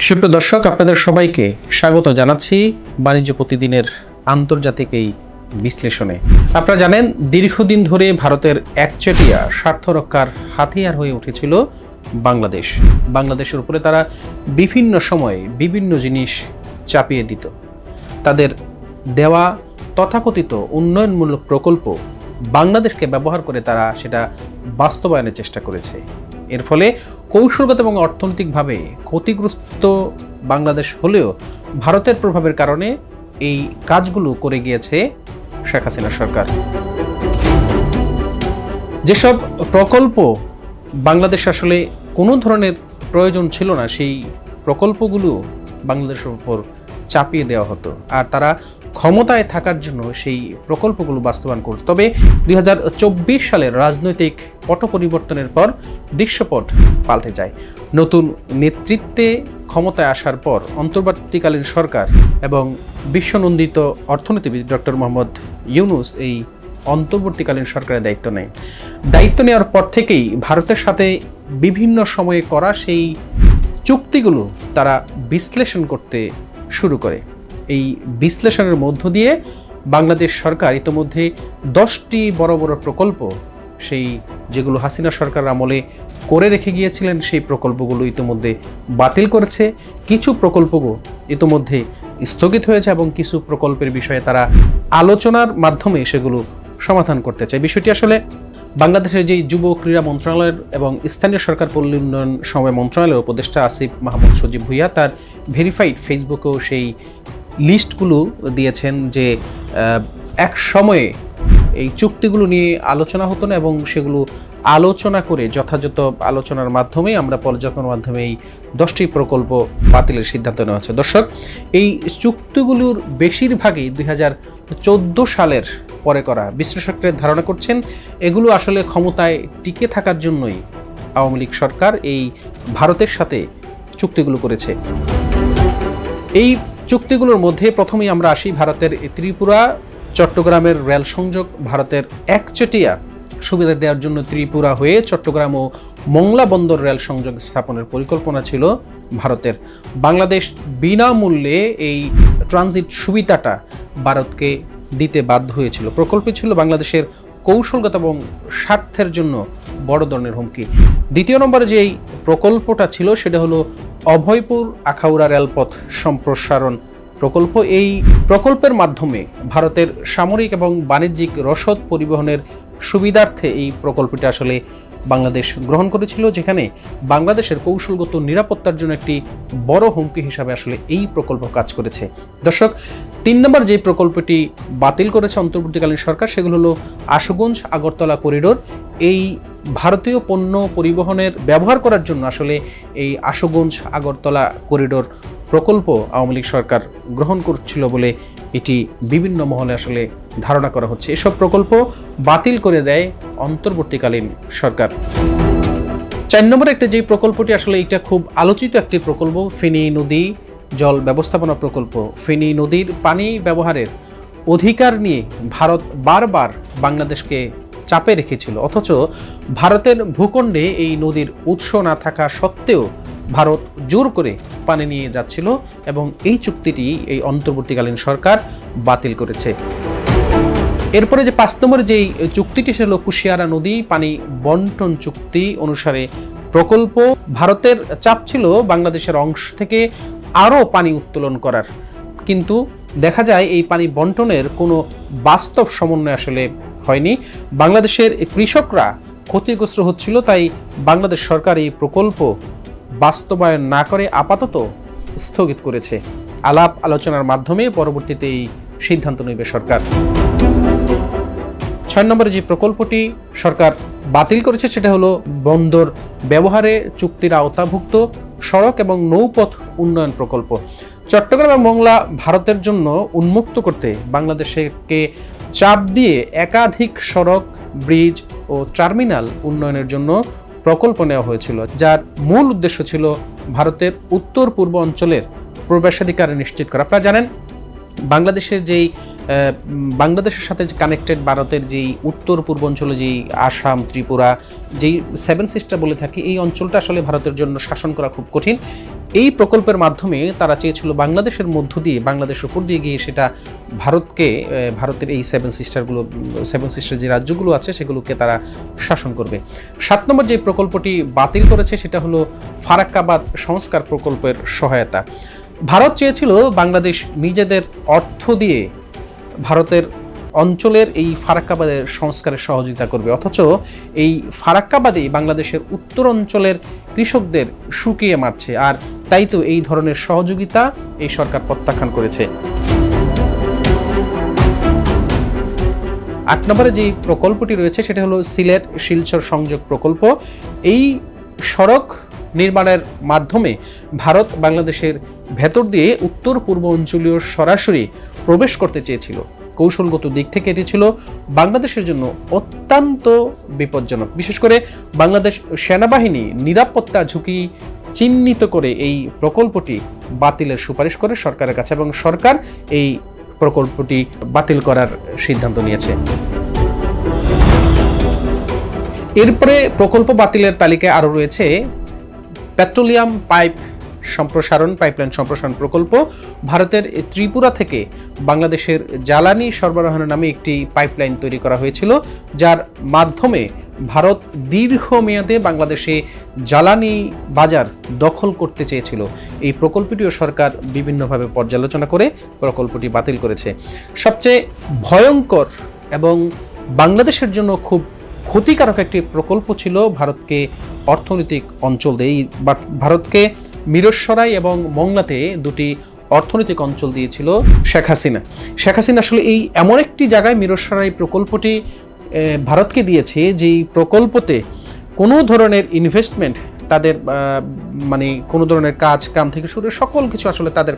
সুপ্রিয় দর্শক, আপনাদের সবাইকে স্বাগত জানাচ্ছি বাণিজ্য প্রতিদিনের আন্তর্জাতিক এই বিশ্লেষণে। আপনারা জানেন, দীর্ঘদিন ধরে ভারতের একচেটিয়া স্বার্থ রক্ষার হাতিয়ার হয়ে উঠেছিল বাংলাদেশ। বাংলাদেশের উপরে তারা বিভিন্ন সময়ে বিভিন্ন জিনিস চাপিয়ে দিত। তাদের দেওয়া তথাকথিত উন্নয়নমূলক প্রকল্প বাংলাদেশকে ব্যবহার করে তারা সেটা বাস্তবায়নের চেষ্টা করেছে। এর ফলে কৌশলগত এবং অর্থনৈতিকভাবে ক্ষতিগ্রস্ত বাংলাদেশ হলেও ভারতের প্রভাবের কারণে এই কাজগুলো করে গিয়েছে শেখ হাসিনা সরকার। যেসব প্রকল্প বাংলাদেশ আসলে কোনো ধরনের প্রয়োজন ছিল না, সেই প্রকল্পগুলো বাংলাদেশের উপর চাপিয়ে দেওয়া হতো, আর তারা ক্ষমতায় থাকার জন্য সেই প্রকল্পগুলো বাস্তবায়ন করত। তবে 2024 সালের রাজনৈতিক পট পরিবর্তনের পর দৃশ্যপট পাল্টে যায়। নতুন নেতৃত্বে ক্ষমতায় আসার পর অন্তর্বর্তীকালীন সরকার এবং বিশ্বনন্দিত অর্থনীতিবিদ ডক্টর মোহাম্মদ ইউনূস এই অন্তর্বর্তীকালীন সরকারের দায়িত্ব নেয়। দায়িত্ব নেওয়ার পর থেকেই ভারতের সাথে বিভিন্ন সময়ে করা সেই চুক্তিগুলো তারা বিশ্লেষণ করতে শুরু করে। এই বিশ্লেষণের মধ্য দিয়ে বাংলাদেশ সরকার ইতোমধ্যে 10টি বড় বড় প্রকল্প, সেই যেগুলো হাসিনা সরকার আমলে করে রেখে গিয়েছিলেন, সেই প্রকল্পগুলো ইতোমধ্যে বাতিল করেছে। কিছু প্রকল্পগুলো ইতোমধ্যে স্থগিত হয়েছে এবং কিছু প্রকল্পের বিষয়ে তারা আলোচনার মাধ্যমে সেগুলো সমাধান করতে চায়। বিষয়টি আসলে বাংলাদেশের যেই যুব ক্রীড়া মন্ত্রণালয়ের এবং স্থানীয় সরকার পল্লী উন্নয়ন সমবায় মন্ত্রণালয়ের উপদেষ্টা আসিফ মাহমুদ সজীব ভুইয়া তার ভেরিফাইড ফেসবুকেও সেই লিস্টগুলো দিয়েছেন যে এক সময়ে এই চুক্তিগুলো নিয়ে আলোচনা হতো না এবং সেগুলো আলোচনা করে যথাযথ আলোচনার মাধ্যমে আমরা পর্যালোচনার মাধ্যমে এই 10টি প্রকল্প বাতিলের সিদ্ধান্ত নেওয়া হচ্ছে। দর্শক, এই চুক্তিগুলোর বেশিরভাগই 2014 সালের পরে করা। বিশ্লেষকরা ধারণা করছেন এগুলো আসলে ক্ষমতায় টিকে থাকার জন্যই আওয়ামী লীগ সরকার এই ভারতের সাথে চুক্তিগুলো করেছে। এই চুক্তিগুলোর মধ্যে প্রথমেই আমরা আসি ভারতের ত্রিপুরা চট্টগ্রামের রেল সংযোগ। ভারতের একচেটিয়া সুবিধা দেওয়ার জন্য ত্রিপুরা হয়ে চট্টগ্রাম ও মংলা বন্দর রেল সংযোগ স্থাপনের পরিকল্পনা ছিল ভারতের। বাংলাদেশ বিনামূল্যে এই ট্রানজিট সুবিধাটা ভারতকে দিতে বাধ্য হয়েছিল। প্রকল্প ছিল বাংলাদেশের কৌশলগত এবং স্বার্থের জন্য বড় ধরনের হুমকি। দ্বিতীয় নম্বরে যে এই প্রকল্পটা ছিল সেটা হলো অভয়পুর আখাউড়া রেলপথ সম্প্রসারণ প্রকল্প। এই প্রকল্পের মাধ্যমে ভারতের সামরিক এবং বাণিজ্যিক রসদ পরিবহনের সুবিধার্থে এই প্রকল্পটি আসলে বাংলাদেশ গ্রহণ করেছিল, যেখানে বাংলাদেশের কৌশলগত নিরাপত্তার জন্য একটি বড় হুমকি হিসাবে আসলে এই প্রকল্প কাজ করেছে। দর্শক, 3 নম্বর যে প্রকল্পটি বাতিল করেছে অন্তর্বর্তীকালীন সরকার সেগুলো হলো আশুগঞ্জ আগরতলা করিডোর। এই ভারতীয় পণ্য পরিবহনের ব্যবহার করার জন্য আসলে এই আশুগঞ্জ আগরতলা করিডোর প্রকল্প আওয়ামী লীগ সরকার গ্রহণ করছিল বলে এটি বিভিন্ন মহলে আসলে ধারণা করা হচ্ছে। এসব প্রকল্প বাতিল করে দেয় অন্তর্বর্তীকালীন সরকার। 4 নম্বরে একটা যে প্রকল্পটি আসলে এটা খুব আলোচিত একটি প্রকল্প, ফেনী নদী জল ব্যবস্থাপনা প্রকল্প। ফেনী নদীর পানি ব্যবহারের অধিকার নিয়ে ভারত বারবার বাংলাদেশকে চাপে রেখেছিল, অথচ ভারতের ভূখণ্ডে এই নদীর উৎস না থাকা সত্ত্বেও ভারত জোর করে পানি নিয়ে যাচ্ছিল এবং এই চুক্তিটি এই অন্তর্বর্তীকালীন সরকার বাতিল করেছে। এরপরে যে 5 নম্বরে যেই চুক্তিটি ছিল কুশিয়ারা নদী পানি বন্টন চুক্তি অনুসারে প্রকল্প। ভারতের চাপ ছিল বাংলাদেশের অংশ থেকে আরও পানি উত্তোলন করার, কিন্তু দেখা যায় এই পানি বন্টনের কোনো বাস্তব সমন্বয় আসলে হয়নি। বাংলাদেশের কৃষকরা ক্ষতিগ্রস্ত হচ্ছিল, তাই বাংলাদেশ সরকার এই প্রকল্প বাস্তবায়ন না করে আপাতত স্থগিত করেছে। আলাপ আলোচনার মাধ্যমে পরবর্তীতে এই সিদ্ধান্ত নেবে সরকার। 6 নম্বরে যে প্রকল্পটি সরকার বাতিল করেছে সেটা হলো বন্দর ব্যবহারে চুক্তির আওতাভুক্ত সড়ক এবং নৌপথ উন্নয়ন প্রকল্প। চট্টগ্রাম এবং মংলা ভারতের জন্য উন্মুক্ত করতে বাংলাদেশকে চাপ দিয়ে একাধিক সড়ক, ব্রিজ ও টার্মিনাল উন্নয়নের জন্য প্রকল্প নেওয়া হয়েছিল, যার মূল উদ্দেশ্য ছিল ভারতের উত্তর পূর্ব অঞ্চলের প্রবেশাধিকার নিশ্চিত করা। আপনারা জানেন বাংলাদেশের যেই বাংলাদেশের সাথে কানেক্টেড ভারতের যেই উত্তর পূর্বাঞ্চলে যেই আসাম, ত্রিপুরা, যেই 7 সিস্টার বলে থাকি, এই অঞ্চলটা আসলে ভারতের জন্য শাসন করা খুব কঠিন। এই প্রকল্পের মাধ্যমে তারা চেয়েছিল বাংলাদেশের মধ্য দিয়ে, বাংলাদেশের উপর দিয়ে গিয়ে সেটা ভারতের এই 7 সিস্টার যে রাজ্যগুলো আছে সেগুলোকে তারা শাসন করবে। 7 নম্বর যে প্রকল্পটি বাতিল করেছে সেটা হলো ফারাক্কাবাদ সংস্কার প্রকল্পের সহায়তা। ভারত চেয়েছিল বাংলাদেশ নিজেদের অর্থ দিয়ে ভারতের অঞ্চলের এই ফারাক্কাবাদের সংস্কারের সহযোগিতা করবে, অথচ এই ফারাক্কাবাদেই বাংলাদেশের উত্তর অঞ্চলের কৃষকদের শুকিয়ে মারছে। আর তাই তো এই ধরনের সহযোগিতা এই সরকার প্রত্যাখ্যান করেছে। 8 নম্বরে যে প্রকল্পটি রয়েছে সেটা হলো সিলেট শিলচর সংযোগ প্রকল্প। এই সড়ক নির্মাণের মাধ্যমে ভারত বাংলাদেশের ভেতর দিয়ে উত্তর পূর্ব অঞ্চলীয় সরাসরি প্রবেশ করতে চেয়েছিল। কৌশলগত দিক থেকে এটি ছিল বাংলাদেশের জন্য অত্যন্ত বিপজ্জনক। বিশেষ করে বাংলাদেশ সেনাবাহিনী নিরাপত্তা ঝুঁকি চিহ্নিত করে এই প্রকল্পটি বাতিলের সুপারিশ করে সরকারের কাছে, এবং সরকার এই প্রকল্পটি বাতিল করার সিদ্ধান্ত নিয়েছে। এরপরে প্রকল্প বাতিলের তালিকায় আরও রয়েছে পেট্রোলিয়াম পাইপলাইন সম্প্রসারণ প্রকল্প। ভারতের ত্রিপুরা থেকে বাংলাদেশের জ্বালানি সরবরাহের নামে একটি পাইপলাইন তৈরি করা হয়েছিল, যার মাধ্যমে ভারত দীর্ঘমেয়াদে বাংলাদেশে জ্বালানি বাজার দখল করতে চেয়েছিল। এই প্রকল্পটিও সরকার বিভিন্নভাবে পর্যালোচনা করে প্রকল্পটি বাতিল করেছে। সবচেয়ে ভয়ঙ্কর এবং বাংলাদেশের জন্য খুব ক্ষতিকারক একটি প্রকল্প ছিল ভারতকে অর্থনৈতিক অঞ্চল দিয়ে, ভারতকে মিরসরাই এবং মংলাতে দুটি অর্থনৈতিক অঞ্চল দিয়েছিল শেখ হাসিনা। আসলে এই এমন একটি জায়গায় মিরসরাই প্রকল্পটি ভারতকে দিয়েছে যেই প্রকল্পতে কোনো ধরনের ইনভেস্টমেন্ট তাদের মানে কোনো ধরনের কাম থেকে শুরু সকল কিছু আসলে তাদের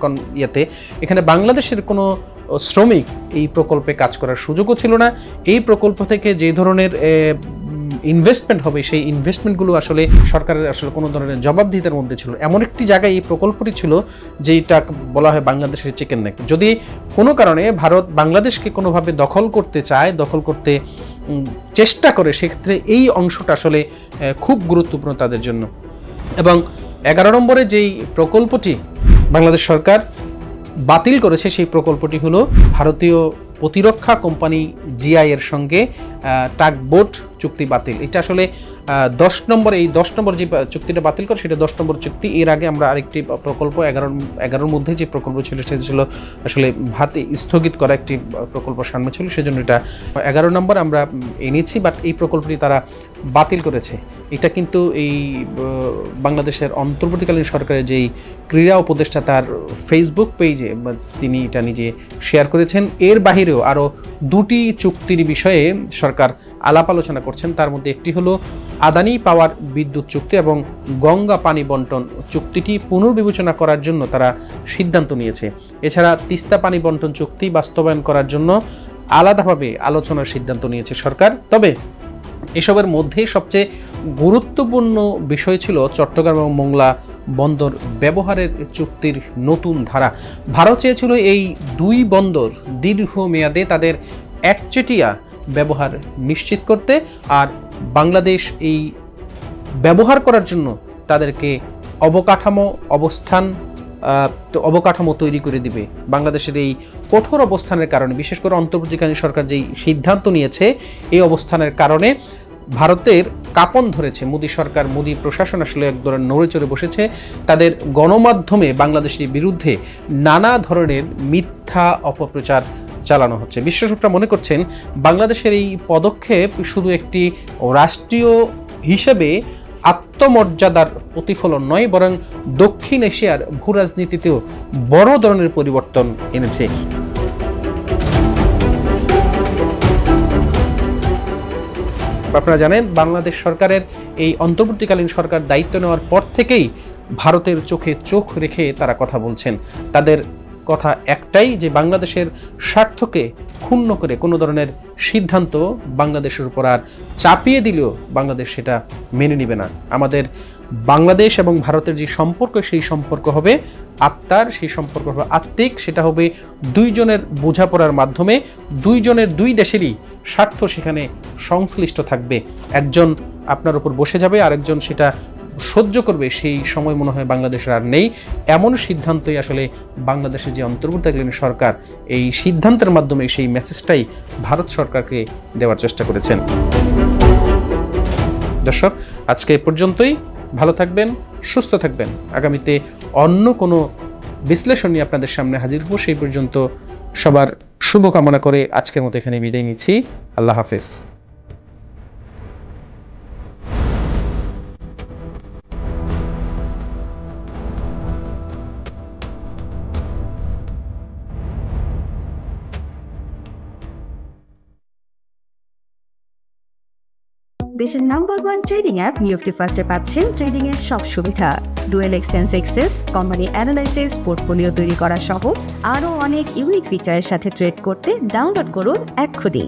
এখানে বাংলাদেশের কোনো শ্রমিক এই প্রকল্পে কাজ করার সুযোগও ছিল না। এই প্রকল্প থেকে যে ধরনের ইনভেস্টমেন্ট হবে সেই ইনভেস্টমেন্টগুলো আসলে সরকারের আসলে কোনো ধরনের জবাবদিহিতার মধ্যে ছিল। এমন একটি জায়গায় এই প্রকল্পটি ছিল যেটা বলা হয় বাংলাদেশের চিকেন নেক। যদি কোনো কারণে ভারত বাংলাদেশকে কোনোভাবে দখল করতে চেষ্টা করে, সেক্ষেত্রে এই অংশটা আসলে খুব গুরুত্বপূর্ণ তাদের জন্য। এবং 11 নম্বরে যেই প্রকল্পটি বাংলাদেশ সরকার বাতিল করেছে সেই প্রকল্পটি হলো ভারতীয় প্রতিরক্ষা কোম্পানি জিআই এর সঙ্গে টাগবোট চুক্তি বাতিল। এটা আসলে 10 নম্বর যে চুক্তিটা বাতিল করে সেটা 10 নম্বর চুক্তি। এর আগে আমরা আরেকটি প্রকল্প 11-র মধ্যে যে প্রকল্প ছিল সেটা ছিল আসলে ভাতে স্থগিত করা একটি প্রকল্প সামনে ছিল, সেজন্য এটা 11 নম্বর আমরা এনেছি, বাট এই প্রকল্পটি তারা বাতিল করেছে। এটা কিন্তু এই বাংলাদেশের অন্তর্বর্তীকালীন সরকারের যেই ক্রীড়া উপদেষ্টা তার ফেসবুক পেজে তিনি এটা নিজে শেয়ার করেছেন। এর বাহিরেও আরও 2টি চুক্তির বিষয়ে সরকার আলাপ আলোচনা করছেন। তার মধ্যে একটি হলো আদানি পাওয়ার বিদ্যুৎ চুক্তি এবং গঙ্গা পানি বন্টন চুক্তিটি পুনর্বিবেচনা করার জন্য তারা সিদ্ধান্ত নিয়েছে। এছাড়া তিস্তা পানি বন্টন চুক্তি বাস্তবায়ন করার জন্য আলাদাভাবে আলোচনার সিদ্ধান্ত নিয়েছে সরকার। তবে এসবের মধ্যে সবচেয়ে গুরুত্বপূর্ণ বিষয় ছিল চট্টগ্রাম এবং মোংলা বন্দর ব্যবহারের চুক্তির নতুন ধারা। ভারত চেয়েছিল এই 2 বন্দর দীর্ঘমেয়াদে তাদের একচেটিয়া ব্যবহার নিশ্চিত করতে, আর বাংলাদেশ এই ব্যবহার করার জন্য তাদেরকে অবকাঠামো তৈরি করে দিবে। বাংলাদেশের এই কঠোর অবস্থানের কারণে, বিশেষ করে অন্তর্বর্তীকালীন সরকার যেই সিদ্ধান্ত নিয়েছে, এই অবস্থানের কারণে ভারতের কাঁপন ধরেছে। মোদী প্রশাসন আসলে এক ধরনের নড়ে চড়ে বসেছে। তাদের গণমাধ্যমে বাংলাদেশের বিরুদ্ধে নানা ধরনের মিথ্যা অপপ্রচার চালানো হচ্ছে। বিশ্লেষকরা মনে করছেন বাংলাদেশের এই পদক্ষেপ শুধু একটি রাষ্ট্রীয় হিসেবে আত্মমর্যাদার প্রতিফলন নয়, বরং দক্ষিণ এশিয়ার ভূরাজনীতিতেও বড় ধরনের পরিবর্তন এনেছে। আপনারা জানেন বাংলাদেশ সরকারের এই অন্তর্বর্তীকালীন সরকার দায়িত্ব নেওয়ার পর থেকেই ভারতের চোখে চোখ রেখে তারা কথা বলছেন। তাদের কথা একটাই, যে বাংলাদেশের স্বার্থকে ক্ষুণ্ণ করে কোনো ধরনের সিদ্ধান্ত বাংলাদেশের উপর আর চাপিয়ে দিলেও বাংলাদেশ সেটা মেনে নেবে না। আমাদের বাংলাদেশ এবং ভারতের যে সম্পর্ক, সেই সম্পর্ক হবে আত্মার, সেই সম্পর্ক হবে আত্মিক, সেটা হবে দুইজনের বোঝাপড়ার মাধ্যমে, দুইজনের দুই দেশেরই স্বার্থ সেখানে সংশ্লিষ্ট থাকবে। একজন আপনার উপর বসে যাবে, আরেকজন সেটা সহ্য করবে, সেই সময় মনে হয় বাংলাদেশের আর নেই। এমন সিদ্ধান্তই আসলে বাংলাদেশের যে অন্তর্বর্তীকালীন সরকার এই সিদ্ধান্তের মাধ্যমে সেই মেসেজটাই ভারত সরকারকে দেওয়ার চেষ্টা করেছেন। দর্শক, আজকে এ পর্যন্তই। ভালো থাকবেন, সুস্থ থাকবেন। আগামীতে অন্য কোনো বিশ্লেষণ নিয়ে আপনাদের সামনে হাজির হব। সেই পর্যন্ত সবার শুভকামনা করে আজকের মতো এখানে বিদায় নিচ্ছি। আল্লাহ হাফেজ। দেশের নাম্বার 1 ট্রেডিং অ্যাপ নিফটি ফার্স্টে পাচ্ছেন ট্রেডিং এর সব সুবিধা, dual exchange access, company analysis, portfolio তৈরি করা সহ আরও অনেক ইউনিক ফিচারের সাথে ট্রেড করতে ডাউনলোড করুন এক্ষুনি।